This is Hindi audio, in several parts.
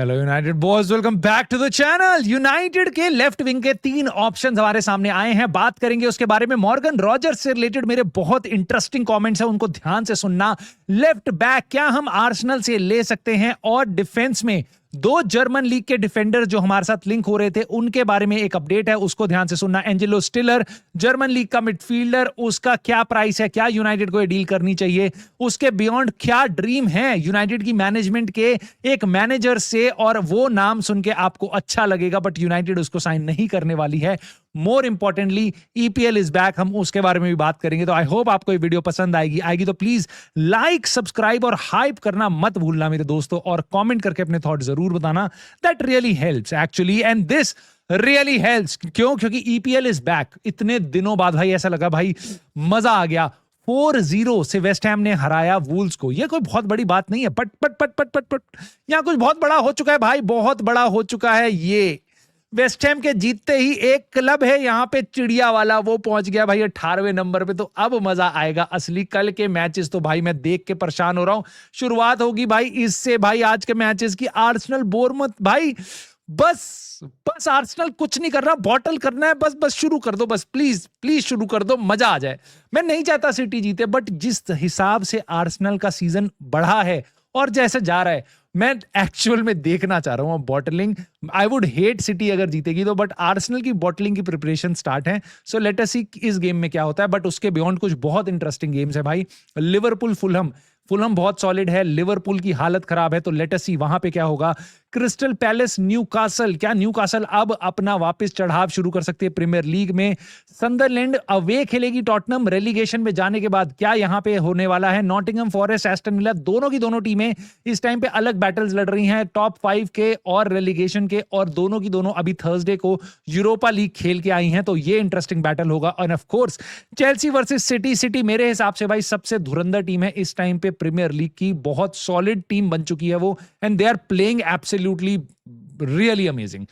Hello United boys, welcome back to the channel. United के लेफ्ट विंग के 3 ऑप्शंस हमारे सामने आए हैं, बात करेंगे उसके बारे में। मॉर्गन रॉजर्स से रिलेटेड मेरे बहुत इंटरेस्टिंग कमेंट्स हैं, उनको ध्यान से सुनना। लेफ्ट बैक क्या हम आर्सेनल से ले सकते हैं, और डिफेंस में 2 जर्मन लीग के डिफेंडर जो हमारे साथ लिंक हो रहे थे उनके बारे में एक अपडेट है, उसको ध्यान से सुनना। एंजेलो स्टिलर जर्मन लीग का मिडफील्डर, उसका क्या प्राइस है, क्या यूनाइटेड को ये डील करनी चाहिए, उसके बियॉन्ड क्या ड्रीम है यूनाइटेड की मैनेजमेंट के एक मैनेजर से, और वो नाम सुन के आपको अच्छा लगेगा बट यूनाइटेड उसको साइन नहीं करने वाली है। More importantly EPL is back, हम उसके बारे में भी बात करेंगे। तो आई होप आपको ये वीडियो पसंद आएगी तो प्लीज लाइक, सब्सक्राइब और हाइप करना मत भूलना मेरे दोस्तों, और कमेंट करके अपने थॉट जरूर बताना। That really helps actually, and this really helps. क्यों? क्योंकि ईपीएल इज बैक। इतने दिनों बाद भाई ऐसा लगा भाई मजा आ गया। 4-0 से वेस्ट हैम ने हराया वुल्स को। ये कोई बहुत बड़ी बात नहीं है, पट पट पट पट पट पट यहां कुछ बहुत बड़ा हो चुका है भाई, बहुत बड़ा हो चुका है। ये वेस्ट हैम के जीतते ही एक क्लब है यहां पे चिड़िया वाला, वो पहुंच गया भाई 18वें नंबर पे। तो अब मजा आएगा असली। कल के मैचेस तो भाई मैं देख के परेशान हो रहा हूं। शुरुआत होगी भाई इससे, भाई आज के मैचेस की। आर्सेनल बोरमत भाई, बस आर्सेनल कुछ नहीं कर रहा, बॉटल करना है बस शुरू कर दो, बस प्लीज प्लीज शुरू कर दो, मजा आ जाए। मैं नहीं चाहता सिटी जीते, बट जिस हिसाब से आर्सेनल का सीजन बढ़ा है और जैसे जा रहा है, मैं एक्चुअल में देखना चाह रहा हूं bottling. I would hate city अगर जीतेगी तो, बट आर्सेनल की बॉटलिंग की प्रिपरेशन स्टार्ट है। सो लेट अस सी इस गेम में क्या होता है। बट उसके बियॉन्ड कुछ बहुत इंटरेस्टिंग गेम्स है भाई। लिवरपूल फुलहम बहुत सॉलिड है, लिवरपूल की हालत खराब है, तो लेट अस सी वहां पे क्या होगा। क्रिस्टल पैलेस न्यूकासल, क्या न्यूकासल अब अपना वापस चढ़ाव शुरू कर सकती है प्रीमियर लीग में। सन्दरलैंड अवे खेलेगी टॉटनम रेलीगेशन में जाने के बाद, क्या यहां पे होने वाला है। नॉटिंघम फॉरेस्ट एस्टन विला, दोनों की दोनों टीमें इस टाइम पे अलग बैटल्स लड़ रही हैं, टॉप 5 के और रेलीगेशन के, और दोनों की दोनों अभी थर्सडे को यूरोपा लीग खेल के आई हैं, तो ये इंटरेस्टिंग बैटल होगा। और of course Chelsea versus city मेरे हिसाब से भाई सबसे धुरंधर टीम है इस टाइम पे प्रीमियर लीग की। बहुत सॉलिड टीम बन चुकी है वो, and they are playing absolutely really amazing.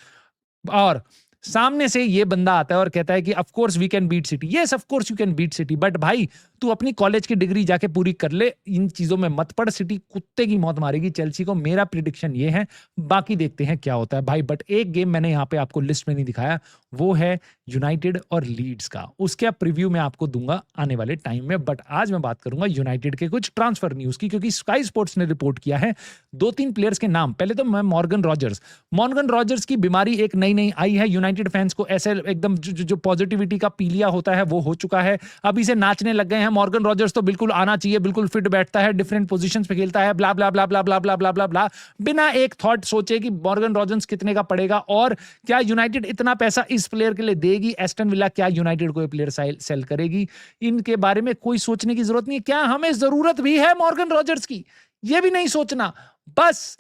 और सामने से ये बंदा आता है और कहता है कि of course we can beat City. Yes of course you can beat City, but भाई तू अपनी कॉलेज की डिग्री जाके पूरी कर ले, इन चीजों में मत पड़। सिटी कुत्ते की मौत मारेगी चेल्सी को, मेरा प्रिडिक्शन ये है। बाकी देखते हैं क्या होता है भाई। बट एक गेम मैंने यहाँ पे आपको लिस्ट में नहीं दिखाया, वो है यूनाइटेड और लीड्स का। उसका प्रीव्यू मैं आपको दूंगा आने वाले टाइम में। बट आज मैं बात करूंगा यूनाइटेड के कुछ ट्रांसफर न्यूज की, क्योंकि स्काई स्पोर्ट्स ने रिपोर्ट किया है 2-3 प्लेयर्स के नाम। पहले तो मैं मॉर्गन रॉजर्स की बीमारी एक नई आई है। यूनाइटेड फैंस को ऐसे एकदम जो पॉजिटिविटी का पीलिया होता है वो हो चुका है, अभी से नाचने लग गए हैं। मॉर्गन रॉजर्स तो बिल्कुल आना चाहिए, बिल्कुल फिट बैठता है, डिफरेंट पोजीशंस पे खेलता है, ब्ला ब्ला ब्ला ब्ला ब्ला ब्ला ब्ला ब्ला ब्ला, बिना एक थॉट सोचे कि मॉर्गन रॉजर्स कितने का पड़ेगा और क्या यूनाइटेड इतना पैसा इस प्लेयर के लिए देगी। एस्टन विला क्या यूनाइटेड को ये प्लेयर सेल करेगी? इनके बारे में कोई सोचने की जरूरत नहीं है। क्या हमें जरूरत भी है मॉर्गन रॉजर्स की? ये भी नहीं सोचना, बस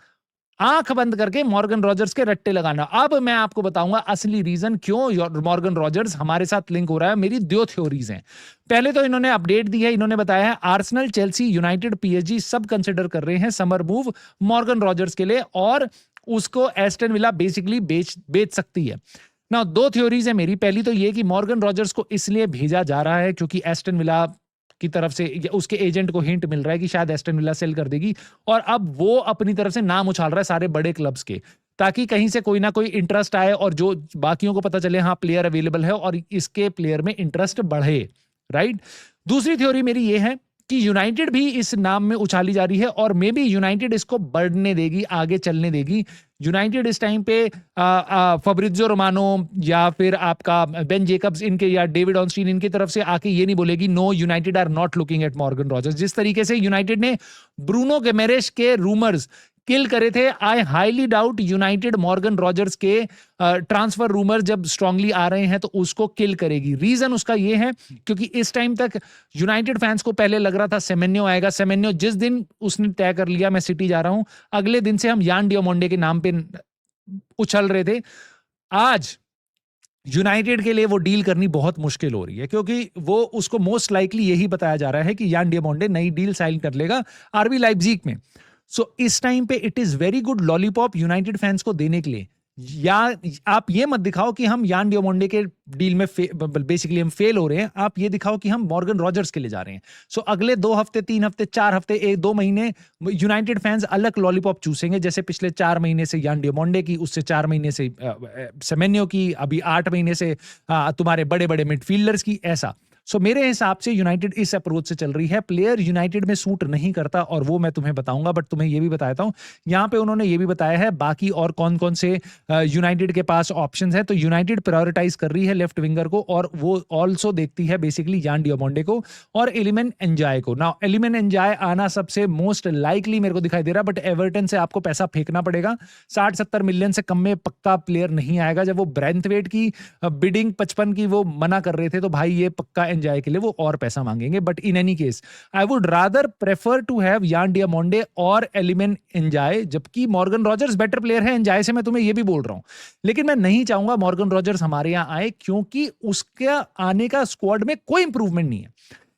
आंख बंद करके मॉर्गन रॉजर्स के रट्टे लगाना। अब मैं आपको बताऊंगा असली रीजन क्यों मॉर्गन रॉजर्स हमारे साथ लिंक हो रहा है। मेरी 2 थ्योरीज हैं। पहले तो इन्होंने अपडेट दी है, इन्होंने बताया है आर्सेनल, चेल्सी, यूनाइटेड, पीएसजी सब कंसिडर कर रहे हैं समर मूव मॉर्गन रॉजर्स के लिए, और उसको एस्टन विला बेसिकली बेच सकती है ना। 2 थ्योरीज है मेरी। पहली तो ये कि मॉर्गन रॉजर्स को इसलिए भेजा जा रहा है क्योंकि एस्टन विला की तरफ से उसके एजेंट को हिंट मिल रहा है कि शायद एस्टन विला सेल कर देगी, और अब वो अपनी तरफ से नाम उछाल रहा है सारे बड़े क्लब्स के, ताकि कहीं से कोई ना कोई इंटरेस्ट आए और जो बाकियों को पता चले हाँ प्लेयर अवेलेबल है और इसके प्लेयर में इंटरेस्ट बढ़े, राइट। दूसरी थ्योरी मेरी ये है कि यूनाइटेड भी इस नाम में उछाली जा रही है, और मे बी यूनाइटेड इसको बढ़ने देगी, आगे चलने देगी। यूनाइटेड इस टाइम पे फब्रिजियो रोमानो या फिर आपका बेन जेकब्स इनके या डेविड ऑनस्टीन इनकी तरफ से आके ये नहीं बोलेगी no United are not looking at Morgan Rogers. जिस तरीके से यूनाइटेड ने ब्रूनो गिमेरेश के रूमर्स किल करे थे, I highly doubt United Morgan Rogers के ट्रांसफर रूमर जब स्ट्रांगली आ रहे हैं तो उसको किल करेगी। रीजन उसका ये है क्योंकि इस टाइम तक यूनाइटेड फैंस को पहले लग रहा था सेमेन्यो आएगा। सेमेन्यो जिस दिन उसने तय कर लिया मैं सिटी जा रहा हूं, अगले दिन से हम यान डियोमोंडे के नाम पे उछल रहे थे। आज यूनाइटेड के लिए वो डील करनी बहुत मुश्किल हो रही है, क्योंकि वो उसको मोस्ट लाइकली यही बताया जा रहा है कि यान डियोमोंडे नई डील साइन कर लेगा आरबी लाइप्जिग में। सो इस टाइम पे it is very good lollipop United fans को देने के लिए या आप ये मत दिखाओ कि हम यान डियोमोंडे के डील में बेसिकली हम फेल हो रहे हैं, आप ये दिखाओ कि हम मॉर्गन रॉजर्स के लिए जा रहे हैं। सो अगले 2 हफ्ते, 3 हफ्ते, 4 हफ्ते, 1-2 महीने यूनाइटेड फैंस अलग लॉलीपॉप चूसेंगे, जैसे पिछले 4 महीने से यान डियोमोंडे की, उससे 4 महीने से सेमेन्यो की, अभी 8 महीने से तुम्हारे बड़े-बड़े मिडफील्डर्स की, ऐसा। सो मेरे हिसाब से यूनाइटेड इस अप्रोच से चल रही है। प्लेयर यूनाइटेड में सूट नहीं करता और वो मैं तुम्हें बताऊंगा, बट तुम्हें ये भी बताता हूं, यहाँ पे उन्होंने ये भी बताया है बाकी और कौन-कौन से यूनाइटेड के पास ऑप्शंस है। तो यूनाइटेड प्रायोरिटाइज कर रही है लेफ्ट विंगर को, और वो ऑल्सो देखती है बेसिकली यान डियोमोंडे को और एलिमेंट एंजाय को। नाउ एलिमेंट एंजाय आना सबसे मोस्ट लाइकली मेरे को दिखाई दे रहा, बट एवर्टन से आपको पैसा फेंकना पड़ेगा। 60-70 मिलियन से कम में पक्का प्लेयर नहीं आएगा। जब वो ब्रेंथवेट की बिडिंग 55 की वो मना कर रहे थे, तो भाई ये पक्का एंजाय के लिए वो और पैसा मांगेंगे। But in any case I would rather prefer to have Yan Diomande और एलिमेंट एंजाय, जबकि मॉर्गन रॉजर्स बेटर प्लेयर है एंजाय से, मैं तुम्हें ये भी बोल रहा हूं। लेकिन मैं नहीं चाहूंगा मॉर्गन रॉजर्स हमारे यहां आए, क्योंकि उसके आने का स्क्वाड में कोई इंप्रूवमेंट नहीं है।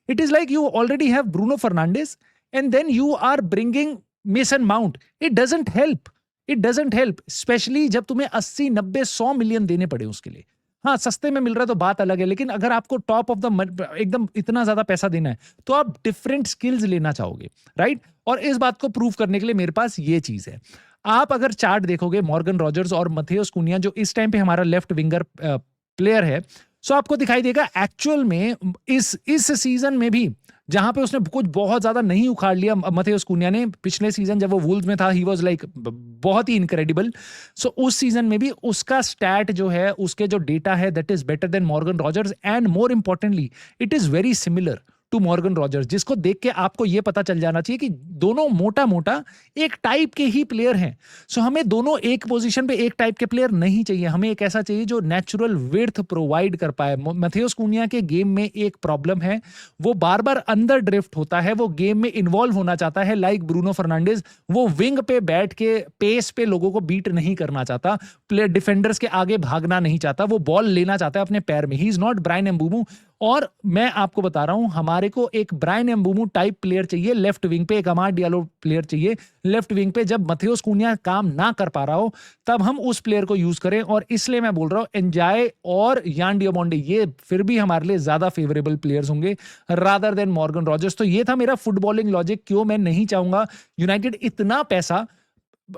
It is like you already have Bruno Fernandes and then you are bringing Mason Mount. It doesn't help, especially जब तुम्हें 80-90-100 मिलियन देने पड़े उसके लिए। हाँ, सस्ते में मिल रहा है तो बात अलग है, लेकिन अगर आपको टॉप ऑफ द एकदम इतना ज्यादा पैसा देना है, तो आप डिफरेंट स्किल्स लेना चाहोगे, राइट? और इस बात को प्रूव करने के लिए मेरे पास ये चीज है। आप अगर चार्ट देखोगे मॉर्गन रॉजर्स और मथेउस कुनिया, जो इस टाइम पे हमारा लेफ्ट विंगर प्लेयर है, सो आपको दिखाई देगा एक्चुअल में इस सीजन में भी, जहां पे उसने कुछ बहुत ज्यादा नहीं उखाड़ लिया मथेउस कुनिया ने। पिछले सीजन जब वो वुल्व्स में था, ही वाज लाइक बहुत ही इनक्रेडिबल। सो उस सीजन में भी उसका स्टैट जो है, उसके जो डेटा है, that is better than Morgan Rogers, and more importantly it is very similar to Morgan Rogers, जिसको देख के आपको यह पता चल जाना चाहिए कि दोनों मोटा मोटा एक टाइप के ही प्लेयर हैं। सो हमें दोनों एक पोजीशन पे एक टाइप के प्लेयर नहीं चाहिए, हमें एक ऐसा चाहिए जो नेचुरल विड्थ प्रोवाइड कर पाए। मथेउस कुनिया के गेम में एक प्रॉब्लम है, वो बार बार अंदर ड्रिफ्ट होता है, वो गेम में इन्वॉल्व होना चाहता है लाइक ब्रूनो फर्नांडिस। वो विंग पे बैठ के पेस पे लोगों को बीट नहीं करना चाहता, प्लेयर डिफेंडर्स के आगे भागना नहीं चाहता, वो बॉल लेना चाहता है अपने पैर में। ही इज नॉट ब्रायन एम्बूमू। और मैं आपको बता रहा हूं, हमारे को एक ब्रायन एम्बूमू टाइप प्लेयर चाहिए लेफ्ट विंग पे, एक अमाड डियालो प्लेयर चाहिए लेफ्ट विंग पे। जब मथेउस कुनिया काम ना कर पा रहा हो, तब हम उस प्लेयर को यूज करें। और इसलिए मैं बोल रहा हूं एंजाय और यान डियामोंडे, ये फिर भी हमारे लिए ज्यादा फेवरेबल प्लेयर्स होंगे रादर देन मॉर्गन रॉजर्स। तो ये था मेरा फुटबॉलिंग लॉजिक, क्यों मैं नहीं चाहूंगा यूनाइटेड इतना पैसा।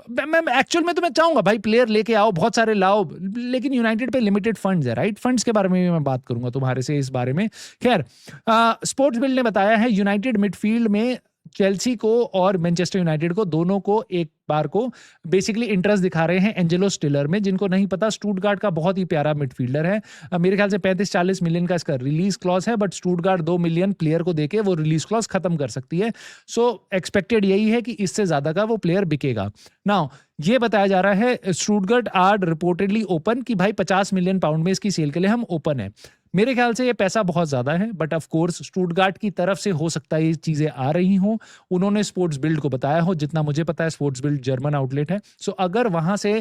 मैं एक्चुअल में तो मैं चाहूंगा भाई प्लेयर लेके आओ, बहुत सारे लाओ, लेकिन यूनाइटेड पे लिमिटेड फंड्स है, राइट? फंड्स के बारे में भी मैं बात करूंगा तुम्हारे से इस बारे में। खैर, स्पोर्ट्स बिल्ड ने बताया है यूनाइटेड मिडफील्ड में चेल्सी को और मैनचेस्टर यूनाइटेड को, दोनों को एक बार को बेसिकली इंटरेस्ट दिखा रहे हैं एंजेलो स्टिलर में। जिनको नहीं पता, स्टुटगार्ट का बहुत ही प्यारा मिडफील्डर है। मेरे ख्याल से 35-40 मिलियन का इसका रिलीज क्लॉज है, बट स्टुटगार्ट 2 मिलियन प्लेयर को देके वो रिलीज क्लॉज खत्म कर सकती है। सो एक्सपेक्टेड यही है कि इससे ज्यादा का वो प्लेयर बिकेगा। नाउ ये बताया जा रहा है स्टुटगार्ट आर रिपोर्टेडली ओपन, कि भाई 50 मिलियन पाउंड में इसकी सेल के लिए हम ओपन है। मेरे ख्याल से ये पैसा बहुत ज्यादा है, बट ऑफ कोर्स स्टुटगार्ट की तरफ से हो सकता है ये चीजें आ रही हों। उन्होंने स्पोर्ट्स बिल्ड को बताया हो, जितना मुझे पता है स्पोर्ट्स बिल्ड जर्मन आउटलेट है। सो अगर वहां से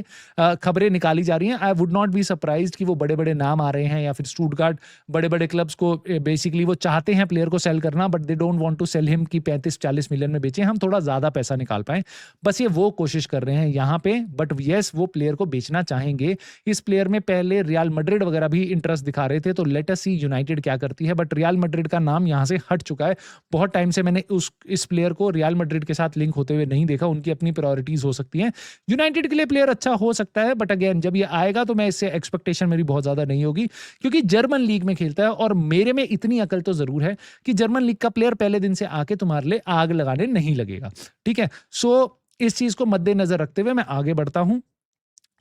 खबरें निकाली जा रही हैं, I would not be surprised कि वो बड़े बड़े नाम आ रहे हैं, या फिर स्टुटगार्ट बड़े बड़े क्लब्स को बेसिकली वो चाहते हैं प्लेयर को सेल करना, but they don't want to sell him कि 35-40 मिलियन में बेचें, हम थोड़ा ज्यादा पैसा निकाल पाए। बस ये वो कोशिश कर रहे हैं यहाँ पे, बट यस वो प्लेयर को बेचना चाहेंगे। इस प्लेयर में पहले रियल मैड्रिड वगैरह भी इंटरेस्ट दिखा रहे थे, तो लेट अस सी यूनाइटेड क्या करती है। बट रियल मैड्रिड का नाम यहाँ से हट चुका है। बहुत टाइम से मैंने इस प्लेयर को रियल मैड्रिड के साथ लिंक होते हुए नहीं देखा। उनकी अपनी प्रायोरिटीज हो सकती हैं। यूनाइटेड के लिए प्लेयर अच्छा हो सकता है, बट अगेन जब ये आएगा तो मैं इससे एक्सपेक्टेशन मेरी बहुत ज्यादा नहीं होगी, क्योंकि जर्मन लीग में खेलता है। और मेरे में इतनी अकल तो जरूर है कि जर्मन लीग का प्लेयर पहले दिन से आके तुम्हारे लिए आग लगाने नहीं लगेगा, ठीक है? सो इस चीज को मद्देनजर रखते हुए मैं आगे बढ़ता हूं।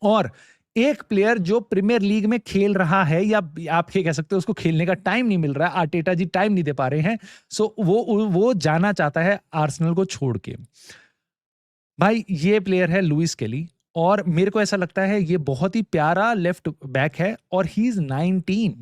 और एक प्लेयर जो प्रीमियर लीग में खेल रहा है, या आप ये कह सकते हो उसको खेलने का टाइम नहीं मिल रहा है, आर्टेटा जी टाइम नहीं दे पा रहे हैं, सो वो जाना चाहता है आर्सेनल को छोड़ के। भाई ये प्लेयर है लुइस केली, और मेरे को ऐसा लगता है ये बहुत ही प्यारा लेफ्ट बैक है, और he is 19।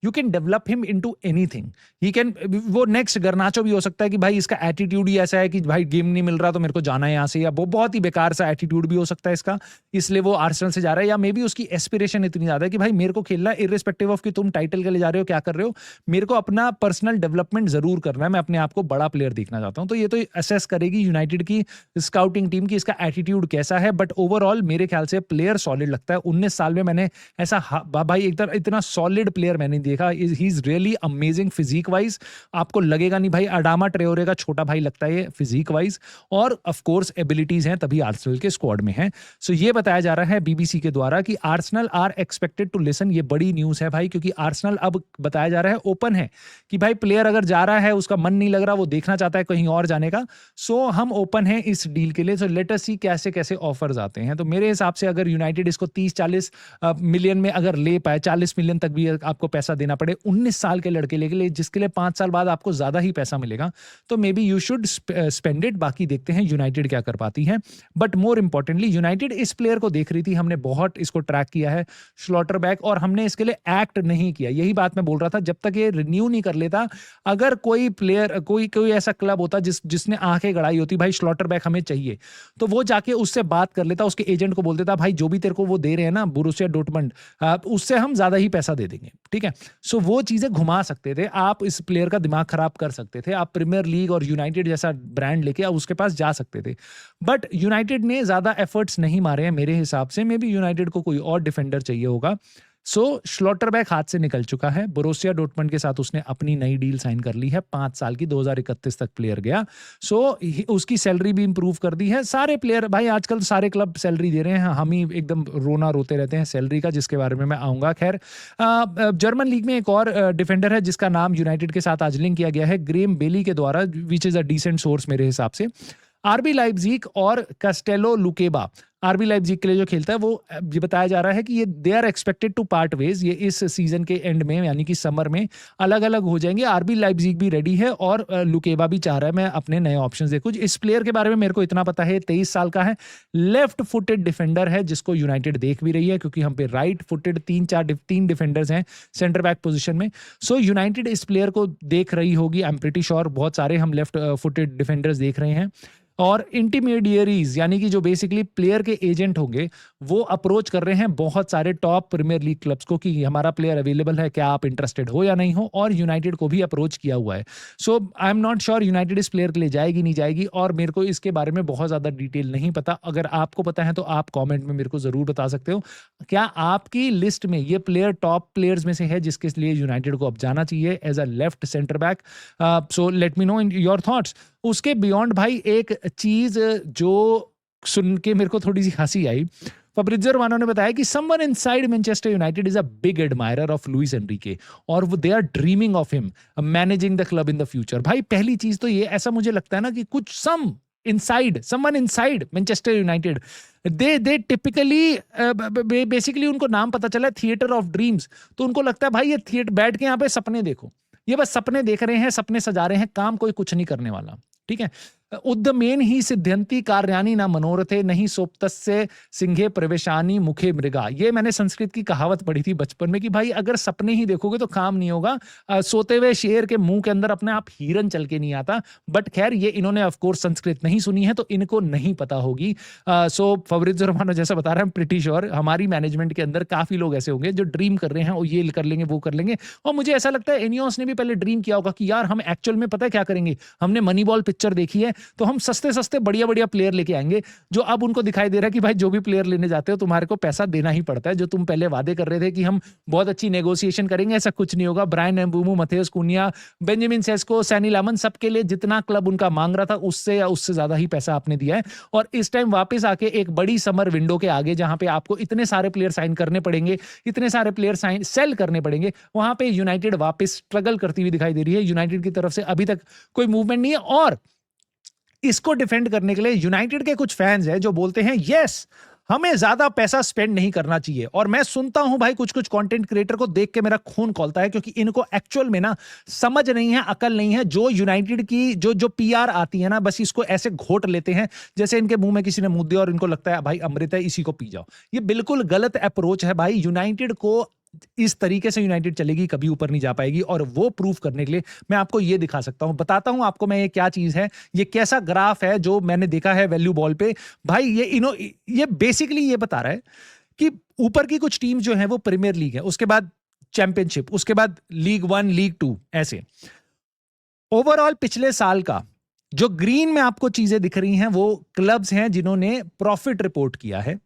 You can develop him into anything. He can, वो नेक्स्ट गर्नाचो भी हो सकता है कि भाई इसका एटीट्यूड ही ऐसा है कि भाई गेम नहीं मिल रहा तो मेरे को जाना है यहाँ से, या वो बहुत ही बेकार सा एटीट्यूड भी हो सकता है इसका, इसलिए वो आर्सेनल से जा रहा है। या मे बी उसकी एस्पिरेशन इतनी ज्यादा है कि भाई मेरे को खेलना इर्रिस्पेक्टिव ऑफ कि तुम टाइटल के लिए जा रहे हो क्या कर रहे हो, मेरे को अपना पर्सनल डेवलपमेंट जरूर करना है, मैं अपने आप को बड़ा प्लेयर देखना चाहता हूँ। तो ये तो असेस करेगी यूनाइटेड की स्काउटिंग टीम की इसका एटीट्यूड कैसा है। बट ओवरऑल मेरे ख्याल से प्लेयर सॉलिड लगता है। 19 साल में मैंने ऐसा भाई एकदम इतना सॉलिड प्लेयर मैंने देखा। He is really amazing physique wise, आपको लगेगा नहीं भाई अडामा ट्रेओरे का छोटा भाई लगता है ये फिजिक वाइज, और ऑफ कोर्स एबिलिटीज हैं तभी आर्सेनल के स्क्वाड में है। सो ये बताया जा रहा है बीबीसी के द्वारा कि Arsenal are expected to listen. ये बड़ी न्यूज है भाई, क्योंकि आर्सेनल अब बताया जा रहा है ओपन है कि भाई प्लेयर अगर जा रहा है उसका मन नहीं लग रहा, वो देखना चाहता है कहीं और जाने का, सो हम ओपन है इस डील के लिए। सो लेट अस सी कैसे कैसे ऑफर्स आते हैं। तो मेरे हिसाब से अगर यूनाइटेड इसको 30-40 मिलियन में अगर ले पाए, 40 मिलियन तक भी आपको पैसा देना पड़े 19 साल के लड़के के लिए, जिसके लिए 5 साल बाद आपको ज्यादा ही पैसा मिलेगा, तो may be you should spend it. बाकी देखते हैं यूनाइटेड क्या कर पाती है। बट मोर इंपॉर्टेंटली यूनाइटेड इस प्लेयर को देख रही थी, हमने बहुत इसको ट्रैक किया है स्लॉटरबैक, और हमने इसके लिए एक्ट नहीं किया। यही बात मैं बोल रहा था, जब तक ये रिन्यू नहीं कर लेता, अगर कोई प्लेयर कोई ऐसा क्लब होता जिसने आंखें गड़ाई होती भाई स्लॉटरबैक हमें चाहिए, तो वो जाके उससे बात कर लेता, उसके एजेंट को बोल देता भाई जो भी तेरे को वो दे रहे हैं ना बोरुसिया डॉर्टमुंड, उससे हम ज्यादा ही पैसा दे देंगे, ठीक है। सो वो चीजें घुमा सकते थे आप, इस प्लेयर का दिमाग खराब कर सकते थे आप, प्रीमियर लीग और यूनाइटेड जैसा ब्रांड लेके आप उसके पास जा सकते थे। बट यूनाइटेड ने ज्यादा एफर्ट्स नहीं मारे हैं मेरे हिसाब से। मे बी यूनाइटेड को कोई और डिफेंडर चाहिए होगा। सो स्लॉटरबैक हाथ से निकल चुका है। बोरुसिया डॉर्टमुंड के साथ उसने अपनी नई डील साइन कर ली है 5 साल की, 2031 तक प्लेयर गया। सो उसकी सैलरी भी इंप्रूव कर दी है। सारे प्लेयर भाई आजकल सारे क्लब सैलरी दे रहे हैं, हम ही एकदम रोते रहते हैं सैलरी का, जिसके बारे में मैं आऊंगा। खैर जर्मन लीग में एक और डिफेंडर है जिसका नाम यूनाइटेड के साथ आज लिंक किया गया है ग्रेम बेली के द्वारा, which is a decent source मेरे हिसाब से। आरबी लाइप्जिग और कास्टेलो लुकेबा, आरबी लाइप्जिग के लिए जो खेलता है वो, ये बताया जा रहा है कि ये they are expected to part ways, ये इस सीजन के एंड में यानी कि समर में अलग अलग हो जाएंगे। आरबी लाइप्जिग भी रेडी है और लुकेबा भी चाह रहा है मैं अपने नए ऑप्शंस देखूं। इस प्लेयर के बारे में मेरे को इतना पता है, 23 साल का है, लेफ्ट फुटेड डिफेंडर है जिसको यूनाइटेड देख भी रही है, क्योंकि हम पे राइट फुटेड 3 डिफेंडर्स हैं सेंटर बैक पोजीशन में। सो यूनाइटेड इस प्लेयर को देख रही होगी, आई एम प्रीटी श्योर। बहुत सारे हम लेफ्ट फुटेड डिफेंडर्स देख रहे हैं। और इंटरमीडियरीज यानी कि जो बेसिकली प्लेयर के एजेंट होंगे वो अप्रोच कर रहे हैं बहुत सारे टॉप प्रीमियर लीग क्लब्स को कि हमारा प्लेयर अवेलेबल है, क्या आप इंटरेस्टेड हो या नहीं हो, और यूनाइटेड को भी अप्रोच किया हुआ है। So I am not sure United इस प्लेयर के लिए जाएगी नहीं जाएगी, और मेरे को इसके बारे में बहुत ज्यादा डिटेल नहीं पता। अगर आपको पता है तो आप कॉमेंट में मेरे को जरूर बता सकते हो, क्या आपकी लिस्ट में ये प्लेयर टॉप प्लेयर्स में से है जिसके लिए यूनाइटेड को अब जाना चाहिए as a left centre back. So let me know in your thoughts. उसके बियॉन्ड भाई एक चीज जो सुन के मेरे को थोड़ी सी हंसी आई, फब्रिज़ो रोमानो ने बताया कि someone inside Manchester United is a big admirer of Luis Enrique और वो they are dreaming of him managing the club in the future. भाई पहली चीज तो ये, ऐसा मुझे लगता है ना कि कुछ समवन इनसाइड मैनचेस्टर यूनाइटेड दे टिपिकली बेसिकली उनको नाम पता चला थिएटर ऑफ ड्रीम्स, तो उनको लगता है भाई ये थिएटर बैठ के यहाँ पे सपने देखो, ये बस सपने देख रहे हैं, सपने सजा रहे हैं, काम कोई कुछ नहीं करने वाला, ठीक है। उद्यमेन ही सिद्ध्यंती कार्याणि न मनोरथे नहीं सोप्तस्य सिंहे प्रवेशानी मुखे मृगा। ये मैंने संस्कृत की कहावत पढ़ी थी बचपन में कि भाई अगर सपने ही देखोगे तो काम नहीं होगा। सोते हुए शेर के मुंह के अंदर अपने आप हिरन चल के नहीं आता। बट खैर ये इन्होंने ऑफ कोर्स संस्कृत नहीं सुनी है तो इनको नहीं पता होगी। सो फब्रिज़ो रोमानो जैसा बता रहा है, प्रीटी श्योर हमारी मैनेजमेंट के अंदर काफी लोग ऐसे होंगे जो ड्रीम कर रहे हैं और ये कर लेंगे वो कर लेंगे। और मुझे ऐसा लगता है एनियोस ने भी पहले ड्रीम किया होगा कि यार हम एक्चुअल में पता है क्या करेंगे, हमने मनी बॉल पिक्चर देखी है तो हम सस्ते सस्ते बढ़िया बढ़िया प्लेयर लेके आएंगे, जो अब उनको दिखाई दे रहा है कि भाई जो भी प्लेयर लेने जाते हो तुम्हारे को पैसा देना ही पड़ता है। जो तुम पहले वादे कर रहे थे कि हम बहुत अच्छी नेगोशिएशन करेंगे, ऐसा कुछ नहीं होगा। ब्रायन एम्बूमो, मथेउस कुनिया, बेंजामिन सेस्को, सैनी लामन, सबके लिए जितना क्लब उनका मांग रहा था उससे या उससे ज्यादा ही पैसा आपने दिया है। और इस टाइम वापस आके एक बड़ी समर विंडो के आगे जहां पे आपको इतने सारे प्लेयर साइन करने पड़ेंगे, इतने सारे प्लेयर साइन सेल करने पड़ेंगे, वहां पे यूनाइटेड वापस स्ट्रगल करती हुई दिखाई दे रही है। यूनाइटेड की तरफ से अभी तक कोई मूवमेंट नहीं है। और इसको डिफेंड करने के लिए यूनाइटेड के कुछ फैंस हैं जो बोलते हैं यस हमें ज्यादा पैसा स्पेंड नहीं करना चाहिए। और मैं सुनता हूं भाई कुछ कंटेंट क्रिएटर को देख के मेरा खून खौलता है, क्योंकि इनको एक्चुअल में ना समझ नहीं है, अकल नहीं है। जो यूनाइटेड की जो पीआर आती है ना, बस इसको ऐसे घोट लेते हैं जैसे इनके मुंह में किसी ने मुंह दिया और इनको लगता है भाई अमृत है इसी को पी जाओ। ये बिल्कुल गलत अप्रोच है भाई। यूनाइटेड को इस तरीके से यूनाइटेड चलेगी कभी ऊपर नहीं जा पाएगी। और वो प्रूफ करने के लिए मैं आपको ये दिखा सकता हूं, बताता हूं आपको मैं ये क्या चीज है, ये कैसा ग्राफ है जो मैंने देखा है वैल्यू बॉल पे। भाई ये बेसिकली ये बता रहा है कि ऊपर की कुछ टीम जो है वो प्रीमियर लीग है, उसके बाद चैंपियनशिप, उसके बाद लीग 1 लीग 2 ऐसे। ओवरऑल पिछले साल का जो ग्रीन में आपको चीजें दिख रही हैं वो क्लब्स हैं जिन्होंने प्रॉफिट रिपोर्ट किया है,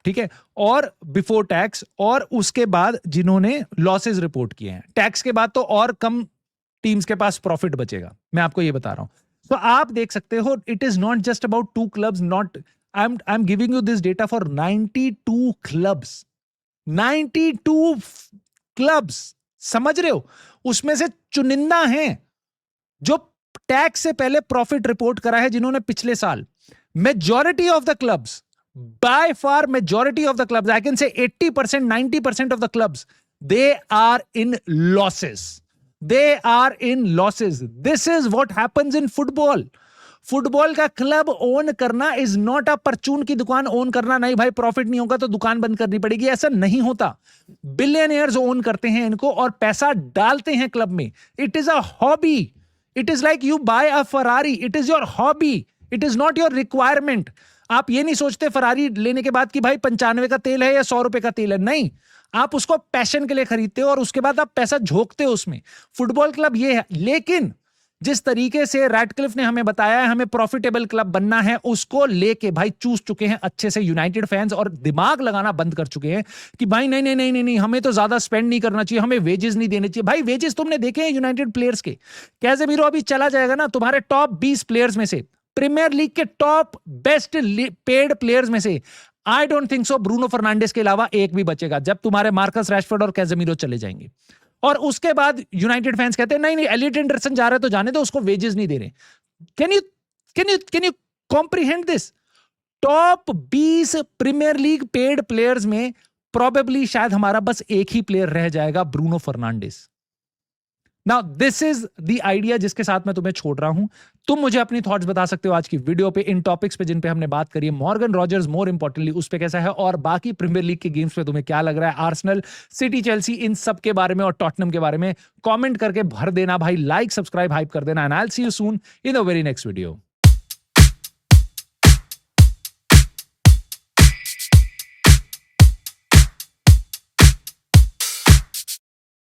ठीक है, और बिफोर टैक्स, और उसके बाद जिन्होंने लॉसेस रिपोर्ट किए हैं। टैक्स के बाद तो और कम टीम्स के पास प्रॉफिट बचेगा, मैं आपको ये बता रहा हूं। तो आप देख सकते हो it is not just about 2 clubs, not I am giving you this data for 92 clubs. 92 clubs, समझ रहे हो? उसमें से चुनिंदा हैं जो टैक्स से पहले प्रॉफिट रिपोर्ट करा है, जिन्होंने पिछले साल। Majority of the clubs, by far majority of the clubs, I can say 80%, 90% of the clubs, they are in losses. They are in losses. This is what happens in football. Football का क्लब ओन करना इज नॉट अ परचून की दुकान ओन करना। नहीं भाई, प्रॉफिट नहीं होगा तो दुकान बंद करनी पड़ेगी, ऐसा नहीं होता। बिलियनियर्स ओन करते हैं इनको और पैसा डालते हैं क्लब में। It is a hobby. It is like you buy a Ferrari, it is your hobby, it is not your requirement. आप ये नहीं सोचते फरारी लेने के बाद कि भाई 95 का तेल है या 100 रुपए का तेल है, नहीं, आप उसको पैशन के लिए खरीदते हो और उसके बाद आप पैसा झोंकते हो उसमें। फुटबॉल क्लब ये है। लेकिन जिस तरीके से रैडक्लिफ ने हमें बताया है हमें प्रॉफिटेबल क्लब बनना है, उसको लेके भाई चूस चुके हैं अच्छे से यूनाइटेड फैंस और दिमाग लगाना बंद कर चुके हैं कि भाई नहीं नहीं नहीं नहीं नहीं, हमें तो ज्यादा स्पेंड नहीं करना चाहिए, हमें वेजेस नहीं देने चाहिए। भाई वेजेस तुमने देखे हैं यूनाइटेड प्लेयर्स के, कैसेमीरो अभी चला जाएगा ना, तुम्हारे टॉप 20 प्लेयर्स में से, प्रीमियर लीग के टॉप बेस्ट पेड प्लेयर्स में से, I don't think so Bruno Fernandes के अलावा एक भी बचेगा जब तुम्हारे मार्कस रैशफोर्ड और कैसेमीरो चले जाएंगे। और उसके बाद यूनाइटेड फैंस कहते हैं नहीं नहीं, एलियट एंडरसन जा रहा है तो जाने दो, उसको वेजेस नहीं दे रहे। Can you comprehend this? Top 20 Premier League paid players में प्रोबेबली शायद हमारा बस एक ही प्लेयर रह जाएगा, Bruno Fernandes. Now this is the idea जिसके साथ मैं तुम्हें छोड़ रहा हूं। तुम मुझे अपनी थॉट्स बता सकते हो आज की वीडियो पे, इन टॉपिक्स पे जिन पे हमने बात करी है। मॉर्गन रॉजर्स मोर इंपॉर्टेंटली उस पे कैसा है, और बाकी प्रीमियर लीग के गेम्स पे तुम्हें क्या लग रहा है, आर्सेनल, सिटी, चेल्सी, इन सब के बारे में और टॉटनहम के बारे में कमेंट करके भर देना भाई। लाइक, सब्सक्राइब, हाइप कर देना। And I will see you soon in the very next video.